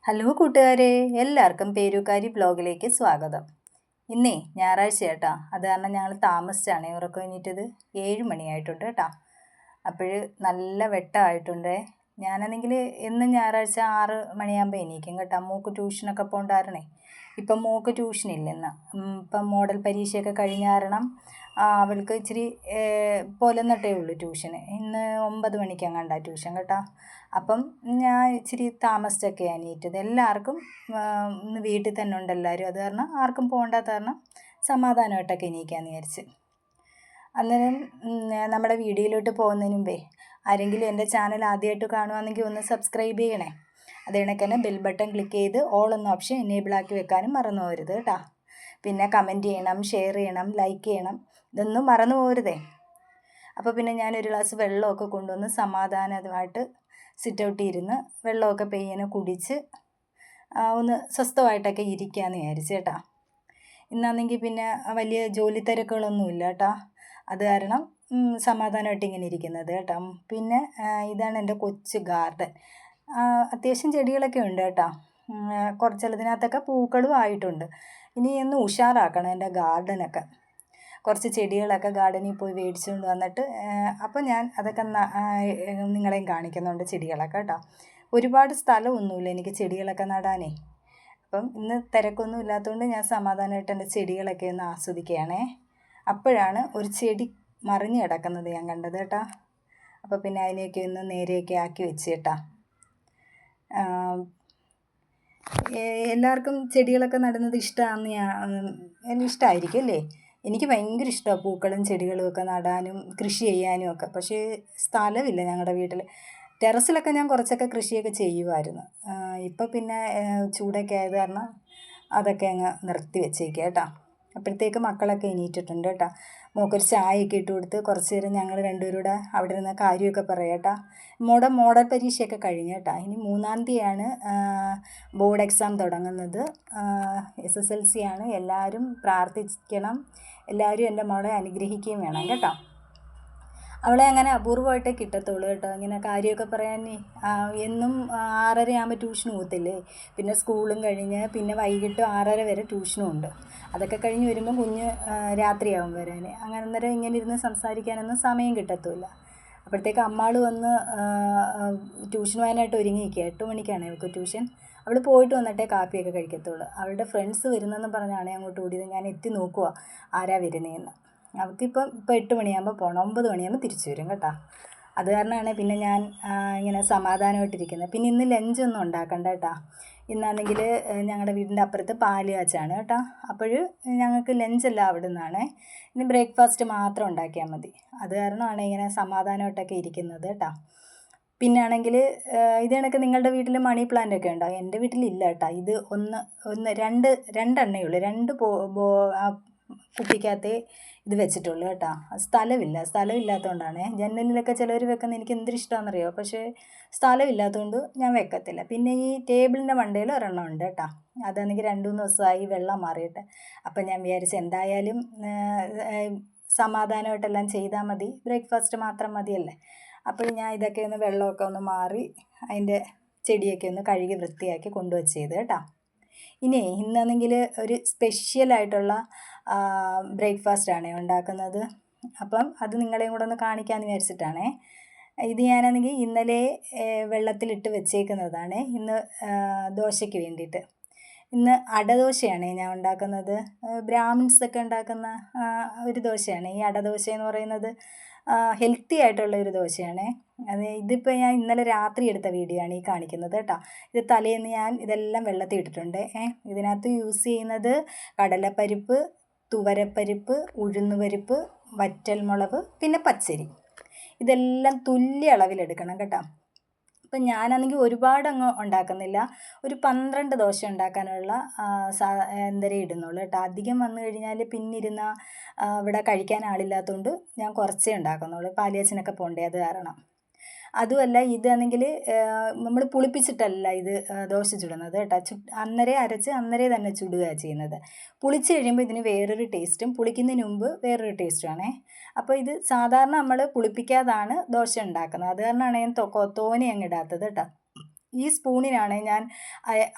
Hello കൂട്ടുകാരെ, എല്ലാവർക്കും പേരുകാരി വ്ലോഗിലേക്ക് സ്വാഗതം. ഇന്നേ ഞായറാഴ്ച കേട്ടോ, അത് കാരണം ഞങ്ങൾ താമസിച്ചാണ് ഉറക്കം കഴിഞ്ഞിട്ടത്. 7 മണിയായിട്ടുണ്ട് കേട്ടോ. അപ്പോൾ നല്ല വെട്ടമായിട്ടുണ്ട്. ഞാനാണെങ്കിൽ എന്നും ഞായറാഴ്ച 6 മണിയാകുമ്പോൾ എണീക്കും കേട്ടോ. മോൾക്ക് ട്യൂഷനൊക്കെ പോകണ്ടായിരുന്നേ. ഇപ്പം മോൾക്ക് ട്യൂഷനില്ല ഇന്ന്. ഇപ്പം മോഡൽ പരീക്ഷയൊക്കെ കഴിഞ്ഞ കാരണം അവൾക്ക് ഇച്ചിരി പോലെന്നിട്ടേ ഉള്ളൂ ട്യൂഷന്. ഇന്ന് 9 മണിക്കെങ്ങാണ്ടാണ് ട്യൂഷൻ കേട്ടോ. അപ്പം ഞാൻ ഇച്ചിരി താമസിച്ചൊക്കെയാണ് എണീറ്റത്. എല്ലാവർക്കും ഇന്ന് വീട്ടിൽ തന്നെ ഉണ്ട് എല്ലാവരും. അത് കാരണം ആർക്കും പോകണ്ടാത്ത കാരണം സമാധാനമായിട്ടൊക്കെ എണീക്കാമെന്ന് വിചാരിച്ച്. അന്നേരം നമ്മുടെ വീഡിയോയിലോട്ട് പോകുന്നതിന് മുമ്പേ ആരെങ്കിലും എൻ്റെ ചാനൽ ആദ്യമായിട്ട് കാണുവാണെങ്കിൽ ഒന്ന് സബ്സ്ക്രൈബ് ചെയ്യണേ. അത് കണക്ക് തന്നെ ബെൽ ബട്ടൺ ക്ലിക്ക് ചെയ്ത് ഓൾ എന്ന ഓപ്ഷൻ എനേബിളാക്കി വെക്കാനും മറന്നു പോകരുത് കേട്ടോ. പിന്നെ കമൻറ്റ് ചെയ്യണം, ഷെയർ ചെയ്യണം, ലൈക്ക് ചെയ്യണം, ഇതൊന്നും മറന്നു പോകരുതേ. അപ്പോൾ പിന്നെ ഞാനൊരു ഗ്ലാസ് വെള്ളമൊക്കെ കൊണ്ടുവന്ന് സമാധാനമായിട്ട് സിറ്റ് ഔട്ടിൽ ഇരുന്ന് വെള്ളമൊക്കെ പെയ്യനെ കുടിച്ച് ഒന്ന് സ്വസ്ഥമായിട്ടൊക്കെ ഇരിക്കാമെന്ന് വിചാരിച്ചു കേട്ടോ. ഇന്നാണെങ്കിൽ പിന്നെ വലിയ ജോലി തിരക്കുകളൊന്നുമില്ല കേട്ടോ. അത് കാരണം സമാധാനമായിട്ട് ഇങ്ങനെ ഇരിക്കുന്നത് കേട്ടോ. പിന്നെ ഇതാണ് എൻ്റെ കൊച്ചു ഗാർഡൻ. അത്യാവശ്യം ചെടികളൊക്കെ ഉണ്ട് കേട്ടോ. ചിലതിനകത്തൊക്കെ പൂക്കളും ആയിട്ടുണ്ട്. ഇനി ഒന്ന് ഉഷാറാക്കണം എൻ്റെ ഗാർഡനൊക്കെ. കുറച്ച് ചെടികളൊക്കെ ഗാർഡനിൽ പോയി മേടിച്ചുകൊണ്ട് വന്നിട്ട് അപ്പോൾ ഞാൻ അതൊക്കെ നിങ്ങളെയും കാണിക്കുന്നുണ്ട് ചെടികളൊക്കെ കേട്ടോ. ഒരുപാട് സ്ഥലമൊന്നുമില്ല എനിക്ക് ചെടികളൊക്കെ നടാനേ. അപ്പം ഇന്ന് തിരക്കൊന്നും ഇല്ലാത്തതുകൊണ്ട് ഞാൻ സമാധാനമായിട്ട് എൻ്റെ ചെടികളൊക്കെ ഒന്ന് ആസ്വദിക്കുകയാണേ. അപ്പോഴാണ് ഒരു ചെടി മറിഞ്ഞ് കിടക്കുന്നത് ഞാൻ കണ്ടത് കേട്ടോ. അപ്പോൾ പിന്നെ അതിനെയൊക്കെ ഒന്ന് നേരെയൊക്കെ ആക്കി വെച്ച് കേട്ടോ. എല്ലാവർക്കും ചെടികളൊക്കെ നടുന്നത് ഇഷ്ടമാണെന്ന് ഇഷ്ടമായിരിക്കും അല്ലേ? എനിക്ക് ഭയങ്കര ഇഷ്ടമാണ് പൂക്കളും ചെടികളും ഒക്കെ നടാനും കൃഷി ചെയ്യാനും ഒക്കെ. പക്ഷേ സ്ഥലമില്ല ഞങ്ങളുടെ വീട്ടിൽ. ടെറസിലൊക്കെ ഞാൻ കുറച്ചൊക്കെ കൃഷിയൊക്കെ ചെയ്യുമായിരുന്നു. ഇപ്പോൾ പിന്നെ ചൂടൊക്കെ ആയത് കാരണം അതൊക്കെ അങ്ങ് നിർത്തി വെച്ചേക്കുക കേട്ടോ. അപ്പോഴത്തേക്ക് മക്കളൊക്കെ എണീറ്റിട്ടുണ്ട് കേട്ടോ. മോക്കൊരു ചായയൊക്കെ ഇട്ട് കൊടുത്ത് കുറച്ച് നേരം ഞങ്ങൾ രണ്ടുപേരും കൂടെ അവിടെ നിന്ന് കാര്യമൊക്കെ പറയാം കേട്ടോ. മോഡൽ പരീക്ഷയൊക്കെ കഴിഞ്ഞു കേട്ടോ. ഇനി 3-ാം തീയതിയാണ് ബോർഡ് എക്സാം തുടങ്ങുന്നത്. SSLC ആണ്. എല്ലാവരും പ്രാർത്ഥിക്കണം, എല്ലാവരും എൻ്റെ മോളെ അനുഗ്രഹിക്കുകയും വേണം കേട്ടോ. അവളെ അങ്ങനെ അപൂർവമായിട്ടേ കിട്ടത്തുള്ളൂ കേട്ടോ. ഇങ്ങനെ കാര്യമൊക്കെ പറയാൻ എന്നും 6:30 ആകുമ്പോൾ ട്യൂഷന് പോകത്തില്ലേ. പിന്നെ സ്കൂളും കഴിഞ്ഞ് പിന്നെ വൈകിട്ട് 6:30 വരെ ട്യൂഷനും ഉണ്ട്. അതൊക്കെ കഴിഞ്ഞ് വരുമ്പം കുഞ്ഞ് രാത്രിയാവും വരാൻ. അങ്ങനെ അന്നേരം ഇങ്ങനെ ഇരുന്ന് സംസാരിക്കാനൊന്നും സമയം കിട്ടത്തുമില്ല. അപ്പോഴത്തേക്ക് അമ്മാൾ വന്ന് ട്യൂഷൻ പോകാനായിട്ട് ഒരുങ്ങിയിരിക്കുക. 8 മണിക്കാണ് അവൾക്ക് ട്യൂഷൻ. അവൾ പോയിട്ട് വന്നിട്ടേ കാപ്പിയൊക്കെ കഴിക്കത്തുള്ളൂ. അവളുടെ ഫ്രണ്ട്സ് വരുന്നതെന്ന് പറഞ്ഞാണ് അങ്ങോട്ട് ഓടിയത്. ഞാൻ എത്തി നോക്കുക ആരാ വരുന്നതെന്ന്. അവൾക്കിപ്പോൾ 8 മണിയാകുമ്പോൾ പോകണം, 9 മണിയാകുമ്പോൾ തിരിച്ചു വരും കേട്ടോ. അത് കാരണമാണ് പിന്നെ ഞാൻ ഇങ്ങനെ സമാധാനമായിട്ടിരിക്കുന്നത്. പിന്നെ ഇന്ന് ലഞ്ചൊന്നും ഉണ്ടാക്കണ്ട കേട്ടോ. ഇന്നാണെങ്കിൽ ഞങ്ങളുടെ വീടിൻ്റെ അപ്പുറത്ത് പാല് കാച്ചാണ് കേട്ടോ. അപ്പോൾ ഞങ്ങൾക്ക് ലഞ്ചെല്ലാം അവിടെ നിന്നാണ്. ഇനി ബ്രേക്ക്ഫാസ്റ്റ് മാത്രം ഉണ്ടാക്കിയാൽ മതി. അത് കാരണമാണ് ഇങ്ങനെ സമാധാനമായിട്ടൊക്കെ ഇരിക്കുന്നത് കേട്ടോ. പിന്നെ ആണെങ്കിൽ ഇത് കണക്ക് നിങ്ങളുടെ വീട്ടിൽ മണി പ്ലാന്റ് ഒക്കെ ഉണ്ടോ? എൻ്റെ വീട്ടിലില്ല കേട്ടോ. ഇത് രണ്ടെണ്ണേ ഉള്ളൂ. 2 കുപ്പിക്കകത്തേ ഇത് വെച്ചിട്ടുള്ളൂ കേട്ടോ. സ്ഥലമില്ലാത്തതുകൊണ്ടാണ്. ജനലിലൊക്കെ ചിലർ വെക്കുന്നത് എനിക്ക് എന്തൊരു ഇഷ്ടമാണെന്നറിയോ. പക്ഷേ സ്ഥലമില്ലാത്തതുകൊണ്ട് ഞാൻ വെക്കത്തില്ല. പിന്നെ ഈ ടേബിളിൻ്റെ മണ്ടയിൽ ഒരെണ്ണം ഉണ്ട് കേട്ടോ. അതാണെങ്കിൽ 2-3 ദിവസമായി വെള്ളം മാറിയിട്ട്. അപ്പം ഞാൻ വിചാരിച്ചു എന്തായാലും സമാധാനമായിട്ടെല്ലാം ചെയ്താൽ മതി, ബ്രേക്ക്ഫാസ്റ്റ് മാത്രം മതിയല്ലേ. അപ്പോൾ ഞാൻ ഇതൊക്കെ ഒന്ന് വെള്ളമൊക്കെ ഒന്ന് മാറി അതിൻ്റെ ചെടിയൊക്കെ ഒന്ന് കഴുകി വൃത്തിയാക്കി കൊണ്ടുവച്ചത് കേട്ടോ. ഇന്നാണെങ്കിൽ ഒരു സ്പെഷ്യലായിട്ടുള്ള ബ്രേക്ക്ഫാസ്റ്റാണ് ഉണ്ടാക്കുന്നത്. അപ്പം അത് നിങ്ങളെയും കൂടെ ഒന്ന് കാണിക്കാമെന്ന് വിചാരിച്ചിട്ടാണേ. ഇത് ഞാനാണെങ്കിൽ ഇന്നലെ വെള്ളത്തിലിട്ട് വെച്ചേക്കുന്നതാണ് ഇന്ന് ദോശയ്ക്ക് വേണ്ടിയിട്ട്. ഇന്ന് അടദോശയാണ് ഞാൻ ഉണ്ടാക്കുന്നത്. ബ്രാഹ്മിൻസൊക്കെ ഉണ്ടാക്കുന്ന ഒരു ദോശയാണ് ഈ അടദോശ എന്ന് പറയുന്നത്. ഹെൽത്തി ആയിട്ടുള്ള ഒരു ദോശയാണ്. ഇതിപ്പോൾ ഞാൻ ഇന്നലെ രാത്രി എടുത്ത വീഡിയോ ആണ് ഈ കാണിക്കുന്നത് കേട്ടോ. ഇത് തലേന്ന് ഞാൻ ഇതെല്ലാം വെള്ളത്തിൽ ഇട്ടിട്ടുണ്ട്. ഇതിനകത്ത് യൂസ് ചെയ്യുന്നത് കടലപ്പരിപ്പ്, തുവരപ്പരിപ്പ്, ഉഴുന്നുപരിപ്പ്, വറ്റൽമുളക്, പിന്നെ പച്ചരി. ഇതെല്ലാം തുല്യ അളവിലെടുക്കണം കേട്ടോ. അപ്പം ഞാനാണെങ്കിൽ ഒരുപാടങ്ങ് ഉണ്ടാക്കുന്നില്ല. ഒരു 12 ദോശ ഉണ്ടാക്കാനുള്ള എന്തരേ ഇടുന്നുള്ളൂ കേട്ടോ. അധികം വന്നു കഴിഞ്ഞാൽ പിന്നിരുന്ന ഇവിടെ കഴിക്കാൻ ആളില്ലാത്തതുകൊണ്ട് ഞാൻ കുറച്ചേ ഉണ്ടാക്കുന്നുള്ളൂ. പാലിയച്ചനൊക്കെ പോകണ്ടേ, അത് കാരണം. അതുമല്ല ഇതാണെങ്കിൽ നമ്മൾ പുളിപ്പിച്ചിട്ടല്ല ഇത് ദോശ ചുടുന്നത് കേട്ടോ. അന്നേരം അരച്ച് അന്നേരം തന്നെ ചുടുകയാണ് ചെയ്യുന്നത്. പുളിച്ച് കഴിയുമ്പോൾ ഇതിന് വേറൊരു ടേസ്റ്റും പുളിക്കുന്നതിന് മുമ്പ് വേറൊരു ടേസ്റ്റുമാണേ. അപ്പോൾ ഇത് സാധാരണ നമ്മൾ പുളിപ്പിക്കാതാണ് ദോശ ഉണ്ടാക്കുന്നത്. അത് കാരണമാണ് ഞാൻ തോനെ അങ്ങ് ഇടാത്തത് കേട്ടോ. ഈ സ്പൂണിനാണ് ഞാൻ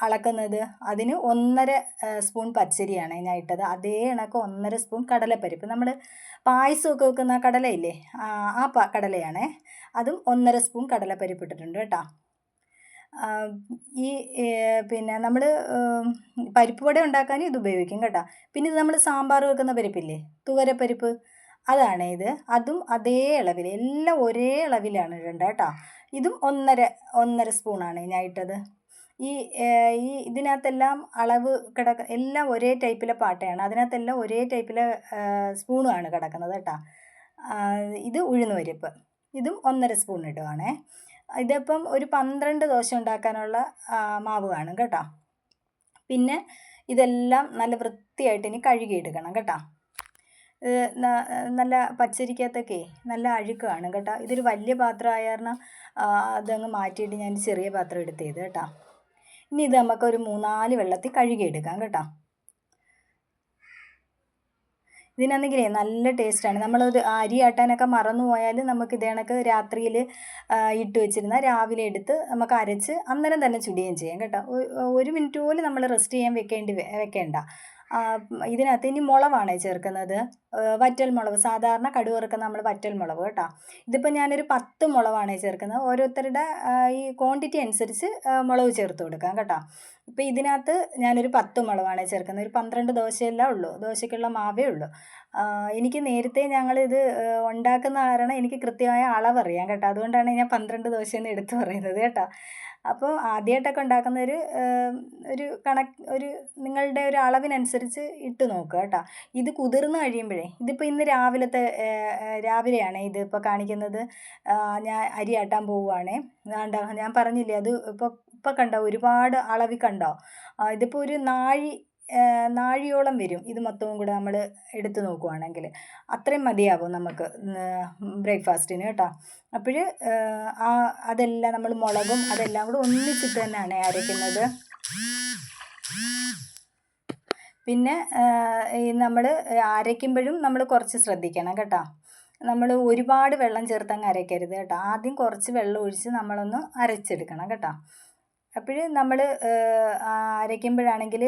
അളക്കുന്നത്. അതിന് 1.5 സ്പൂൺ പച്ചരിയാണ് ഞാൻ ഇട്ടത്. അതേ കണക്ക് 1.5 സ്പൂൺ കടലപ്പരിപ്പ്. നമ്മൾ പായസമൊക്കെ വെക്കുന്ന കടലയില്ലേ, ആ കടലയാണേ. അതും 1.5 സ്പൂൺ കടലപ്പരിപ്പ് ഇട്ടിട്ടുണ്ട് കേട്ടോ. ഈ പിന്നെ നമ്മൾ പരിപ്പ് വട ഉണ്ടാക്കാൻ ഇത് ഉപയോഗിക്കും കേട്ടോ. പിന്നെ ഇത് നമ്മൾ സാമ്പാർ വെക്കുന്ന പരിപ്പില്ലേ, തുവരപ്പരിപ്പ്, അതാണ് ഇത്. അതും അതേ അളവിൽ, എല്ലാം ഒരേ അളവിലാണ് ഇടേണ്ടത് കേട്ടോ. ഇതും 1.5 സ്പൂണാണ് ഞാൻ ഇട്ടത്. ഈ ഇതിനകത്തെല്ലാം അളവ് എല്ലാം ഒരേ ടൈപ്പിലെ പാട്ടയാണ്. അതിനകത്തെല്ലാം ഒരേ ടൈപ്പിലെ സ്പൂണുമാണ് കിടക്കുന്നത് കേട്ടോ. ഇത് ഉഴുന്ന് പരിപ്പ്, ഇതും 1.5 സ്പൂൺ ഇടുവാണേ. ഇതിപ്പം ഒരു 12 ദോശ ഉണ്ടാക്കാനുള്ള മാവ് കാണും കേട്ടോ. പിന്നെ ഇതെല്ലാം നല്ല വൃത്തിയായിട്ട് ഇനി കഴുകിയെടുക്കണം കേട്ടോ. നല്ല പച്ചരിക്കകത്തൊക്കെ നല്ല അഴുക്ക് കാണും കേട്ടോ. ഇതൊരു വലിയ പാത്രമായ കാരണം അതങ്ങ് മാറ്റിയിട്ട് ഞാൻ ചെറിയ പാത്രം എടുത്തത് കേട്ടോ. ഇനി ഇത് നമുക്കൊരു 3-4 വെള്ളത്തിൽ കഴുകിയെടുക്കാം കേട്ടോ. ഇതിനാണെങ്കിലേ നല്ല ടേസ്റ്റാണ്. നമ്മളൊരു അരി ആട്ടാനൊക്കെ മറന്നു പോയാൽ നമുക്ക് ഇതേ കണക്ക് രാത്രിയിൽ ഇട്ട് വെച്ചിരുന്നാൽ രാവിലെ എടുത്ത് നമുക്ക് അരച്ച് അന്നേരം തന്നെ ചുടുകയും ചെയ്യാം കേട്ടോ. 1 മിനിറ്റ് പോലും നമ്മൾ റെസ്റ്റ് ചെയ്യാൻ വെക്കേണ്ട. ഇതിനകത്ത് ഇനി മുളകാണ് ചേർക്കുന്നത്. വറ്റൽ മുളക്, സാധാരണ കടുക് വറുക്കുന്ന നമ്മൾ വറ്റൽ മുളക് കേട്ടോ. ഇതിപ്പോൾ ഞാനൊരു 10 മുളകാണ് ചേർക്കുന്നത്. ഓരോരുത്തരുടെ ഈ ക്വാണ്ടിറ്റി അനുസരിച്ച് മുളക് ചേർത്ത് കൊടുക്കാം കേട്ടോ. ഇപ്പോൾ ഇതിനകത്ത് ഞാനൊരു 10 മുളകാണ് ചേർക്കുന്നത്. ഒരു 12 ദോശയെല്ലാം ഉള്ളൂ, ദോശയ്ക്കുള്ള മാവേ ഉള്ളൂ. എനിക്ക് നേരത്തെ ഞങ്ങളിത് ഉണ്ടാക്കുന്ന കാരണം എനിക്ക് കൃത്യമായ അളവറിയാം കേട്ടോ. അതുകൊണ്ടാണ് ഞാൻ 12 ദോശയെന്ന് എടുത്തു പറയുന്നത് കേട്ടോ. അപ്പോൾ ആദ്യമായിട്ടൊക്കെ ഉണ്ടാക്കുന്നവർ ഒരു നിങ്ങളുടെ ഒരു അളവിനനുസരിച്ച് ഇട്ട് നോക്കുക കേട്ടോ. ഇത് കുതിർന്ന് കഴിയുമ്പോഴേ, ഇതിപ്പോൾ ഇന്ന് രാവിലെയാണ് ഇതിപ്പോൾ കാണിക്കുന്നത്. ഞാൻ അരി ആട്ടാൻ പോവുകയാണേ. കണ്ടോ, ഞാൻ പറഞ്ഞില്ലേ, അത് ഇപ്പോൾ കണ്ടോ ഒരുപാട് അളവിൽ കണ്ടോ. ഇതിപ്പോൾ ഒരു നാഴിയോളം വരും ഇത് മൊത്തവും കൂടെ നമ്മൾ എടുത്ത് നോക്കുവാണെങ്കിൽ. അത്രയും മതിയാവും നമുക്ക് ബ്രേക്ക്ഫാസ്റ്റിന് കേട്ടോ. അപ്പോൾ അതെല്ലാം നമ്മൾ മുളകും അതെല്ലാം കൂടെ ഒന്നിച്ചിട്ട് തന്നെയാണ് അരയ്ക്കുന്നത്. പിന്നെ നമ്മൾ അരയ്ക്കുമ്പോഴും നമ്മൾ കുറച്ച് ശ്രദ്ധിക്കണം കേട്ടോ. നമ്മൾ ഒരുപാട് വെള്ളം ചേർത്തങ്ങ് അരയ്ക്കരുത് കേട്ടോ. ആദ്യം കുറച്ച് വെള്ളം ഒഴിച്ച് നമ്മളൊന്ന് അരച്ചെടുക്കണം കേട്ടോ. അപ്പോൾ നമ്മൾ അരയ്ക്കുമ്പോഴാണെങ്കിൽ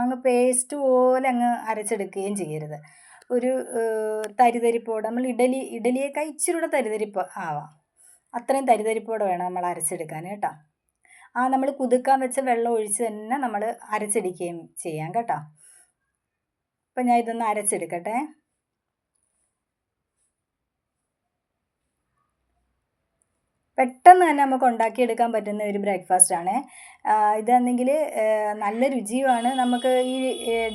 അങ്ങ് പേസ്റ്റ് പോലെ അങ്ങ് അരച്ചെടുക്കുകയും ചെയ്യരുത്. ഒരു തരിതരിപ്പോടെ, നമ്മൾ ഇഡലിയേക്കാൾ ഇച്ചിരി കൂടെ തരിതരിപ്പ് ആവാം, അത്രയും തരിതരിപ്പോടെ വേണം നമ്മൾ അരച്ചെടുക്കാൻ കേട്ടോ. നമ്മൾ കുതിർക്കാൻ വെച്ച വെള്ളം ഒഴിച്ച് തന്നെ നമ്മൾ അരച്ചെടുക്കുകയും ചെയ്യാം കേട്ടോ. അപ്പം ഞാൻ ഇതൊന്ന് അരച്ചെടുക്കട്ടെ. പെട്ടെന്ന് തന്നെ നമുക്ക് ഉണ്ടാക്കിയെടുക്കാൻ പറ്റുന്ന ഒരു ബ്രേക്ക്ഫാസ്റ്റാണ്. ഇതാണെങ്കിൽ നല്ല രുചിയുമാണ്. നമുക്ക് ഈ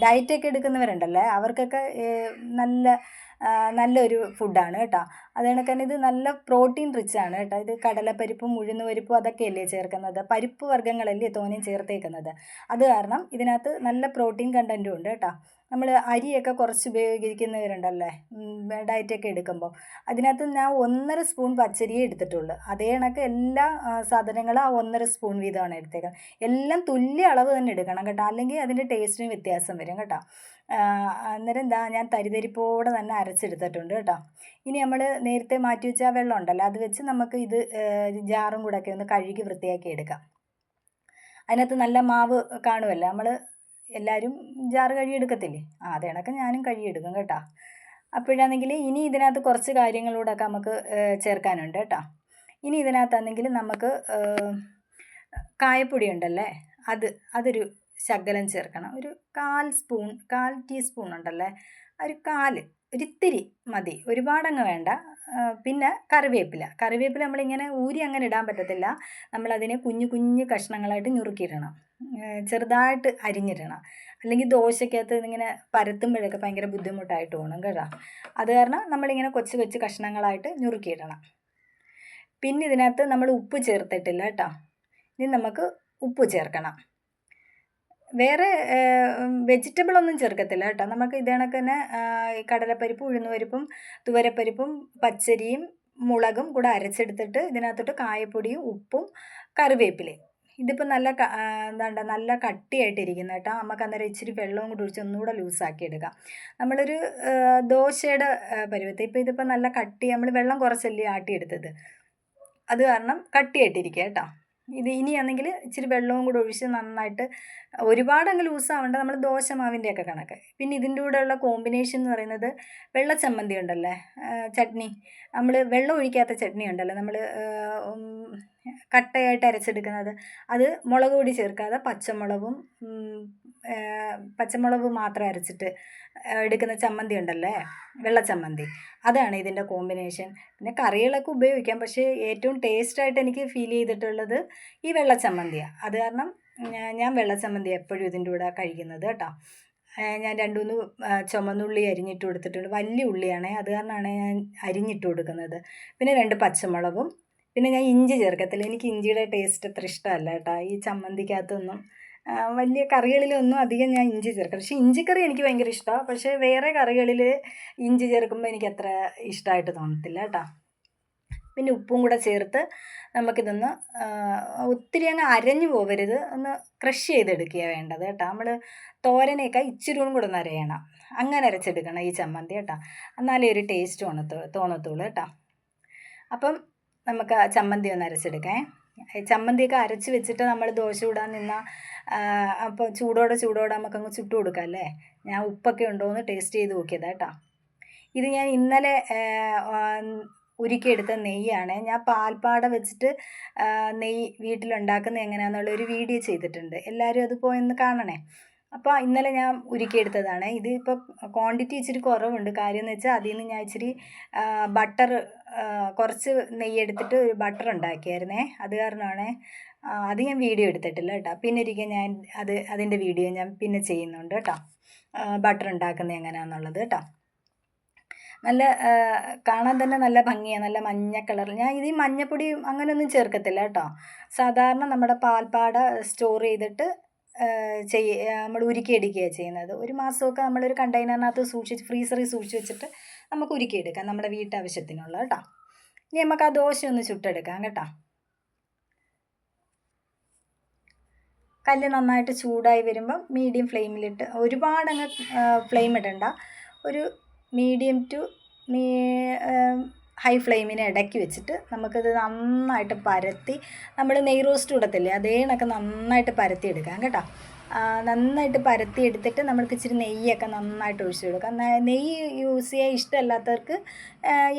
ഡയറ്റൊക്കെ എടുക്കുന്നവരുണ്ടല്ലേ, അവർക്കൊക്കെ നല്ലൊരു ഫുഡാണ് കേട്ടോ. അത് കണക്ക് തന്നെ ഇത് നല്ല പ്രോട്ടീൻ റിച്ച് ആണ് കേട്ടോ. ഇത് കടലപ്പരിപ്പും ഉഴുന്ന് പരിപ്പും അതൊക്കെയല്ലേ ചേർക്കുന്നത്, പരിപ്പ് വർഗ്ഗങ്ങളല്ലേ തോനെയും ചേർത്തേക്കുന്നത്. അത് കാരണം ഇതിനകത്ത് നല്ല പ്രോട്ടീൻ കണ്ടൻറ്റും ഉണ്ട് കേട്ടോ. നമ്മൾ അരിയൊക്കെ കുറച്ച് ഉപയോഗിക്കുന്നവരുണ്ടല്ലേ ഡയറ്റൊക്കെ എടുക്കുമ്പോൾ, അതിനകത്ത് ഞാൻ 1.5 സ്പൂൺ പച്ചരിയേ എടുത്തിട്ടുള്ളൂ. അതേ കണക്ക് എല്ലാ സാധനങ്ങളും 1.5 സ്പൂൺ വീതമാണ് എടുത്തേക്കുന്നത്. എല്ലാം തുല്യ അളവ് തന്നെ എടുക്കണം കേട്ടോ, അല്ലെങ്കിൽ അതിൻ്റെ ടേസ്റ്റിന് വ്യത്യാസം വരും കേട്ടോ. അന്നേരം ഞാൻ തരിതരിപ്പോടെ തന്നെ അരച്ചെടുത്തിട്ടുണ്ട് കേട്ടോ. ഇനി നമ്മൾ നേരത്തെ മാറ്റി വെച്ച വെള്ളം ഉണ്ടല്ലോ, അത് വെച്ച് നമുക്ക് ഇത് ജാറും കൂടെ ഒക്കെ ഒന്ന് കഴുകി വൃത്തിയാക്കി എടുക്കാം. അതിനകത്ത് നല്ല മാവ് കാണുമല്ലോ, നമ്മൾ എല്ലാവരും ജാറ് കഴുകിയെടുക്കത്തില്ലേ, അതേ കണക്ക് ഞാനും കഴുകിയെടുക്കും കേട്ടോ. അപ്പോഴാണെങ്കിൽ ഇനി ഇതിനകത്ത് കുറച്ച് കാര്യങ്ങളൂടെയൊക്കെ നമുക്ക് ചേർക്കാനുണ്ട് കേട്ടോ. ഇനി ഇതിനകത്താണെങ്കിൽ നമുക്ക് കായപ്പൊടി ഉണ്ടല്ലേ, അതൊരു ശകലം ചേർക്കണം. ഒരു 1/4 ടീസ്പൂൺ ഉണ്ടല്ലേ, ഒരിത്തിരി മതി, ഒരുപാടങ്ങ് വേണ്ട. പിന്നെ കറിവേപ്പില നമ്മളിങ്ങനെ ഊരി അങ്ങനെ ഇടാൻ പറ്റത്തില്ല. നമ്മളതിനെ കുഞ്ഞു കഷ്ണങ്ങളായിട്ട് ഞുറുക്കിയിടണം, ചെറുതായിട്ട് അരിഞ്ഞിടണം. അല്ലെങ്കിൽ ദോശയ്ക്കകത്ത് ഇങ്ങനെ പരത്തുമ്പോഴൊക്കെ ഭയങ്കര ബുദ്ധിമുട്ടായിട്ട് തോന്നും കേട്ടോ. അത് കാരണം നമ്മളിങ്ങനെ കൊച്ചു കഷ്ണങ്ങളായിട്ട് ഞുറുക്കിയിടണം. പിന്നെ ഇതിനകത്ത് നമ്മൾ ഉപ്പ് ചേർത്തിട്ടില്ല കേട്ടോ. ഇനി നമുക്ക് ഉപ്പ് ചേർക്കണം. വേറെ വെജിറ്റബിളൊന്നും ചേർക്കത്തില്ല കേട്ടോ. നമുക്ക് ഇതേ കണക്ക് തന്നെ കടലപ്പരിപ്പും ഉഴുന്നുപരിപ്പും തുവരപ്പരിപ്പും പച്ചരിയും മുളകും കൂടെ അരച്ചെടുത്തിട്ട് ഇതിനകത്തോട്ട് കായപ്പൊടിയും ഉപ്പും കറിവേപ്പിലയും, ഇതിപ്പോൾ നല്ല കട്ടിയായിട്ടിരിക്കുന്ന കേട്ടോ. നമുക്ക് അന്നേരം ഇച്ചിരി വെള്ളവും കൂടി ഒഴിച്ച് ഒന്നുകൂടെ ലൂസാക്കി എടുക്കാം. നമ്മളൊരു ദോശയുടെ പരുവത്തിൽ, ഇപ്പോൾ ഇതിപ്പോൾ നല്ല കട്ടി, നമ്മൾ വെള്ളം കുറച്ചല്ലേ ആട്ടിയെടുത്തത്, അത് കാരണം കട്ടിയായിട്ടിരിക്കുക കേട്ടോ. ഇത് ഇനിയാണെങ്കിൽ ഇച്ചിരി വെള്ളവും കൂടെ ഒഴിച്ച് നന്നായിട്ട് ഒരുപാടങ്ങ് ലൂസാവേണ്ട, നമ്മൾ ദോശമാവിൻ്റെയൊക്കെ കണക്ക്. പിന്നെ ഇതിൻ്റെ കൂടെയുള്ള കോമ്പിനേഷൻ എന്ന് പറയുന്നത് വെള്ള ചമ്മന്തി ഉണ്ടല്ലേ, ചട്നി. നമ്മൾ വെള്ളം ഒഴിക്കാത്ത ചട്നി ഉണ്ടല്ലോ, നമ്മൾ കട്ടയായിട്ട് അരച്ചെടുക്കുന്നത്. അത് മുളക് പൊടി ചേർക്കാതെ പച്ചമുളക് മാത്രം അരച്ചിട്ട് എടുക്കുന്ന ചമ്മന്തി ഉണ്ടല്ലേ, വെള്ള ചമ്മന്തി. അതാണ് ഇതിൻ്റെ കോമ്പിനേഷൻ. പിന്നെ കറികളൊക്കെ ഉപയോഗിക്കാം, പക്ഷേ ഏറ്റവും ടേസ്റ്റായിട്ട് എനിക്ക് ഫീൽ ചെയ്തിട്ടുള്ളത് ഈ വെള്ള ചമ്മന്തിയാണ്. അത് കാരണം ഞാൻ വെള്ള ചമ്മന്തി എപ്പോഴും ഇതിൻ്റെ കൂടെ കഴിക്കുന്നത് കേട്ടോ. ഞാൻ 2-3 ചുമന്നുള്ളി അരിഞ്ഞിട്ട് കൊടുത്തിട്ടുണ്ട്. വലിയ ഉള്ളിയാണേ, അത് കാരണമാണ് ഞാൻ അരിഞ്ഞിട്ട് കൊടുക്കുന്നത്. പിന്നെ 2 പച്ചമുളകും. പിന്നെ ഞാൻ ഇഞ്ചി ചേർക്കത്തില്ല, എനിക്ക് ഇഞ്ചിയുടെ ടേസ്റ്റ് അത്ര ഇഷ്ടമല്ല കേട്ടോ. ഈ ചമ്മന്തിക്കകത്തൊന്നും വലിയ കറികളിലൊന്നും അധികം ഞാൻ ഇഞ്ചി ചേർക്കാം. പക്ഷേ ഇഞ്ചിക്കറി എനിക്ക് ഭയങ്കര ഇഷ്ടമാണ്. പക്ഷേ വേറെ കറികളിൽ ഇഞ്ചി ചേർക്കുമ്പോൾ എനിക്ക് അത്ര ഇഷ്ടമായിട്ട് തോന്നത്തില്ല കേട്ടോ. പിന്നെ ഉപ്പും കൂടെ ചേർത്ത് നമുക്കിതൊന്ന് ഒത്തിരി അങ്ങ് അരഞ്ഞു പോകരുത്, ഒന്ന് ക്രഷ് ചെയ്തെടുക്കുക വേണ്ടത് കേട്ടോ. നമ്മൾ തോരനേക്കാൾ ഇച്ചിരിയും കൂടെ ഒന്ന് അരയണം, അങ്ങനെ അരച്ചെടുക്കണം ഈ ചമ്മന്തി കേട്ടോ. എന്നാലേ ഒരു ടേസ്റ്റ് തോന്നത്തുള്ളൂ കേട്ടോ. അപ്പം നമുക്ക് ആ ചമ്മന്തി ഒന്ന് അരച്ചെടുക്കാം. ചമ്മന്തിയൊക്കെ അരച്ച് വെച്ചിട്ട് നമ്മൾ ദോശ ചൂടാൻ നിന്നാൽ അപ്പോൾ ചൂടോടെ നമുക്കങ്ങ് ചുട്ട് കൊടുക്കാം അല്ലേ. ഞാൻ ഉപ്പൊക്കെ ഉണ്ടോ എന്ന് ടേസ്റ്റ് ചെയ്ത് നോക്കിയതാണ് കേട്ടോ. ഇത് ഞാൻ ഇന്നലെ ഉരുക്കിയെടുത്ത നെയ്യാണ്. ഞാൻ പാൽപ്പാട വെച്ചിട്ട് നെയ്യ് വീട്ടിലുണ്ടാക്കുന്നത് എങ്ങനെയാണെന്നുള്ളൊരു വീഡിയോ ചെയ്തിട്ടുണ്ട്, എല്ലാവരും അത് പോയൊന്ന് കാണണേ. അപ്പോൾ ഇന്നലെ ഞാൻ ഉരുക്കിയെടുത്തതാണ്. ഇത് ഇപ്പോൾ ക്വാണ്ടിറ്റി ഇച്ചിരി കുറവുണ്ട്. കാര്യം എന്ന് വെച്ചാൽ അതിൽ നിന്ന് ഞാൻ ഇച്ചിരി ബട്ടർ, കുറച്ച് നെയ്യ് എടുത്തിട്ട് ഒരു ബട്ടർ ഉണ്ടാക്കിയായിരുന്നേ. അത് കാരണമാണ് അത് ഞാൻ വീഡിയോ എടുത്തിട്ടില്ല കേട്ടോ. പിന്നെ ഒരിക്കൽ ഞാൻ അതിൻ്റെ വീഡിയോ ഞാൻ പിന്നെ ചെയ്യുന്നുണ്ട് കേട്ടോ, ബട്ടർ ഉണ്ടാക്കുന്നത് എങ്ങനെയാണെന്നുള്ളത് കേട്ടോ. നല്ല കാണാൻ തന്നെ നല്ല ഭംഗിയാണ്, നല്ല മഞ്ഞ കളറിൽ. ഞാൻ ഇത് മഞ്ഞപ്പൊടി അങ്ങനെയൊന്നും ചേർക്കത്തില്ല കേട്ടോ. സാധാരണ നമ്മുടെ പാൽപ്പാട സ്റ്റോർ ചെയ്തിട്ട് നമ്മൾ ഉരുക്കിയെടുക്കുകയാണ് ചെയ്യുന്നത്. 1 മാസമൊക്കെ നമ്മളൊരു കണ്ടെയ്നറിനകത്ത് ഫ്രീസറിൽ സൂക്ഷിച്ച് വെച്ചിട്ട് നമുക്ക് ഉരുക്കിയെടുക്കാം, നമ്മുടെ വീട്ടാവശ്യത്തിനുള്ള കേട്ടോ. ഇനി നമുക്ക് ആ ദോശ ഒന്ന് ചുട്ടെടുക്കാം കേട്ടോ. കല്ല് നന്നായിട്ട് ചൂടായി വരുമ്പം മീഡിയം ഫ്ലെയിമിലിട്ട്, ഒരുപാടങ്ങ് ഫ്ലെയിം ഇടണ്ട, ഒരു മീഡിയം ടു ഹൈ ഫ്ലെയിമിനെ ഇടയ്ക്ക് വെച്ചിട്ട് നമുക്കിത് നന്നായിട്ട് പരത്തി, നമ്മൾ നെയ് റോസ്റ്റ് ഇടത്തില്ലേ അതേ കണക്ക് നന്നായിട്ട് പരത്തി എടുക്കാം കേട്ടോ. നന്നായിട്ട് പരത്തി എടുത്തിട്ട് നമ്മൾക്ക് ഇച്ചിരി നെയ്യൊക്കെ നന്നായിട്ട് ഒഴിച്ചു കൊടുക്കാം. നെയ്യ് യൂസ് ചെയ്യാൻ ഇഷ്ടമല്ലാത്തവർക്ക്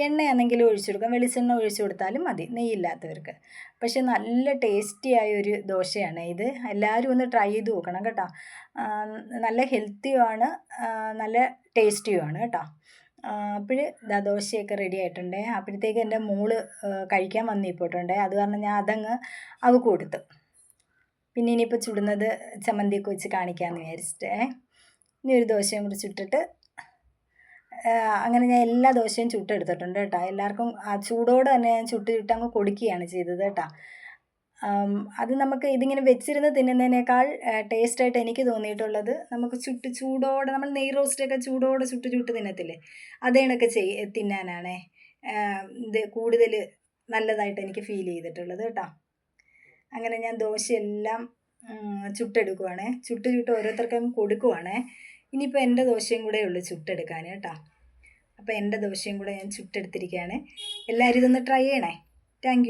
എണ്ണയാണെങ്കിലും ഒഴിച്ചു കൊടുക്കാം, വെളിച്ചെണ്ണ ഒഴിച്ചു കൊടുത്താലും മതി നെയ്യില്ലാത്തവർക്ക്. പക്ഷെ നല്ല ടേസ്റ്റിയായൊരു ദോശയാണ് ഇത്, എല്ലാവരും ഒന്ന് ട്രൈ ചെയ്ത് നോക്കണം കേട്ടോ. നല്ല ഹെൽത്തിയുമാണ്, നല്ല ടേസ്റ്റിയുമാണ് കേട്ടോ. അപ്പോൾ ദോശയൊക്കെ റെഡി ആയിട്ടുണ്ട്. അപ്പോഴത്തേക്ക് എൻ്റെ മോള് കഴിക്കാൻ വന്നിപ്പോയിട്ടുണ്ട്, അത് കാരണം ഞാൻ അതങ്ങ് അവൾക്ക് കൊടുത്തു. പിന്നെ ഇനിയിപ്പോൾ ചുടുന്നത് ചമ്മന്തിയൊക്കെ വെച്ച് കാണിക്കാമെന്ന് വിചാരിച്ചിട്ട് ഇനി ഒരു ദോശയും കൂടി ചുട്ടിട്ട്, അങ്ങനെ ഞാൻ എല്ലാ ദോശയും ചുട്ടെടുത്തിട്ടുണ്ട് കേട്ടോ. എല്ലാവർക്കും ആ ചൂടോടെ തന്നെ ഞാൻ ചുട്ടങ്ങ് കൊടുക്കുകയാണ് ചെയ്തത് കേട്ടോ. അത് നമുക്ക് ഇതിങ്ങനെ വെച്ചിരുന്ന് തിന്നുന്നതിനേക്കാൾ ടേസ്റ്റായിട്ട് എനിക്ക് തോന്നിയിട്ടുള്ളത് നമുക്ക് ചൂടോടെ, നമ്മൾ നെയ് റോസ്റ്റൊക്കെ ചൂടോടെ ചുട്ട് തിന്നത്തില്ലേ, അതേ കണക്ക് തിന്നാനാണ് ഇത് കൂടുതൽ നല്ലതായിട്ട് എനിക്ക് ഫീൽ ചെയ്തിട്ടുള്ളത് കേട്ടോ. അങ്ങനെ ഞാൻ ദോശയെല്ലാം ചുട്ടെടുക്കുവാണേ, ചുട്ട് ഓരോരുത്തർക്കും കൊടുക്കുവാണേ. ഇനിയിപ്പോൾ എൻ്റെ ദോശയും കൂടെ ഉള്ളൂ ചുട്ടെടുക്കാൻ കേട്ടോ. അപ്പോൾ എൻ്റെ ദോശയും കൂടെ ഞാൻ ചുട്ടെടുത്തിരിക്കുകയാണ്. എല്ലാവരും ഇതൊന്ന് ട്രൈ ചെയ്യണേ. Thank you.